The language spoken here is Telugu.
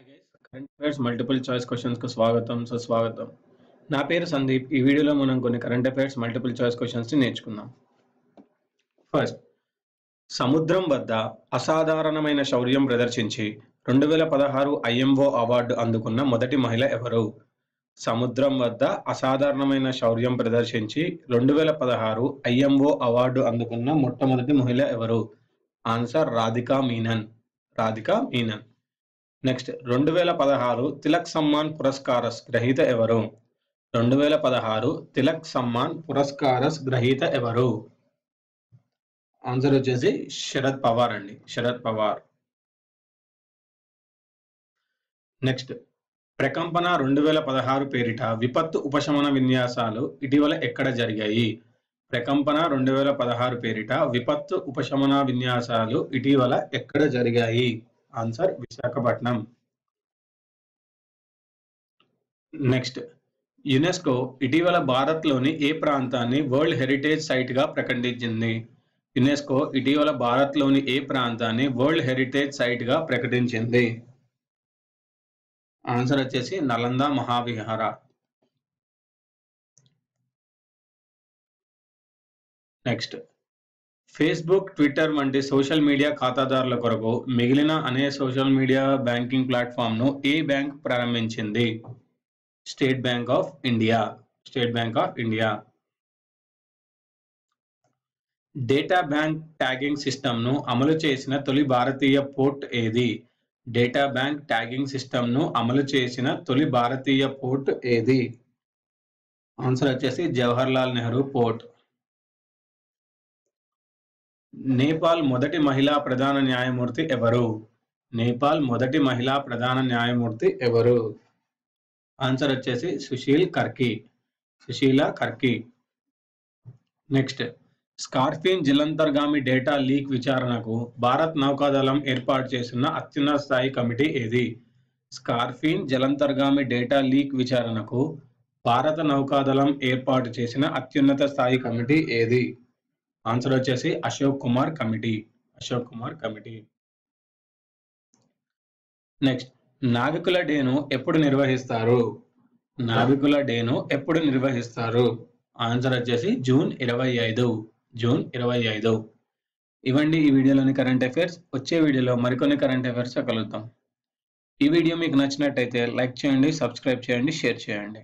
Guys, current affairs multiple choice questions కు స్వాగతం సుస్వాగతం. నా పేరు సందీప్. ఈ వీడియోలో మనం కొన్ని current affairs multiple choice questions ని నేర్చుకుందాం. ఫస్ట్, సముద్రం వద్ద అసాధారణమైన శౌర్యం ప్రదర్శించి 2016 ఐఎంఓ అవార్డు అందుకున్న మొదటి మహిళ ఎవరు? సముద్రం వద్ద అసాధారణమైన శౌర్యం ప్రదర్శించి 2016 ఐఎంఓ అవార్డు అందుకున్న మొట్టమొదటి మహిళ ఎవరు? ఆన్సర్ రాధికా మీనన్. రాధికా మీనన్. నెక్స్ట్, 2016 తిలక్ సమ్మాన్ పురస్కారస్ గ్రహీత ఎవరు? 2016 తిలక్ సమ్మాన్ పురస్కారస్ గ్రహీత ఎవరు? ఆన్సర్ వచ్చేసి శరద్ పవార్ అండి. శరద్ పవార్. నెక్స్ట్, ప్రకంపన 2016 పేరిట విపత్తు ఉపశమన విన్యాసాలు ఇటీవల ఎక్కడ జరిగాయి? ప్రకంపన 2016 పేరిట విపత్తు ఉపశమన విన్యాసాలు ఇటీవల ఎక్కడ జరిగాయి? ఆన్సర్ విశాఖపట్నం. నెక్స్ట్, యునెస్కో ఇటీవల భారత్లోని ఏ ప్రాంతాన్ని వరల్డ్ హెరిటేజ్ సైట్ గా ప్రకటించింది? యునెస్కో ఇటీవల భారత్లోని ఏ ప్రాంతాన్ని వరల్డ్ హెరిటేజ్ సైట్ గా ప్రకటించింది? ఆన్సర్ వచ్చేసి Nalanda Mahavihara. Next, Facebook, Twitter వంటి సోషల్ మీడియా ఖాతాదారుల కొరకు మిగిలిన అనే సోషల్ మీడియా బ్యాంకింగ్ ప్లాట్ఫామ్ ను ఏ బ్యాంక్ ప్రారంభించింది? State bank of India. State bank of India. Data bank tagging system ను అమలు చేసిన తొలి భారతీయ పోర్ట్ ఏది? డేటా బ్యాంక్ ట్యాగింగ్ సిస్టమ్ ను అమలు చేసిన తొలి భారతీయ పోర్ట్ ఏది? ఆన్సర్ వచ్చేసి జవహర్లాల్ నెహ్రూ పోర్ట్. నేపాల్ మొదటి మహిళా ప్రధాన న్యాయమూర్తి ఎవరు? నేపాల్ మొదటి మహిళా ప్రధాన న్యాయమూర్తి ఎవరు? ఆన్సర్ వచ్చేసి సుశీల్ కర్కి. సుశీల కర్కి. నెక్స్ట్, స్కార్ఫిన్ జలంతర్గామి డేటా లీక్ విచారణకు భారత్ నౌకాదళం ఏర్పాటు చేసిన అత్యున్నత స్థాయి కమిటీ ఏది? స్కార్ఫిన్ జలంతర్గామి డేటా లీక్ విచారణకు భారత నౌకాదళం ఏర్పాటు చేసిన అత్యున్నత స్థాయి కమిటీ ఏది? ఆన్సర్ వచ్చేసి Ashok Kumar committee. Ashok Kumar committee. Next, నావికుల డేను ఎప్పుడు నిర్వహిస్తారు? నావికుల డేను ఎప్పుడు నిర్వహిస్తారు? ఆన్సర్ వచ్చేసి జూన్ 25. జూన్ 25. ఇవ్వండి ఈ వీడియోలోని కరెంట్ అఫైర్స్. వచ్చే వీడియోలో మరికొన్ని కరెంట్ అఫైర్స్ కలుద్దాం. ఈ వీడియో మీకు నచ్చినట్టయితే లైక్ చేయండి, సబ్స్క్రైబ్ చేయండి, షేర్ చేయండి.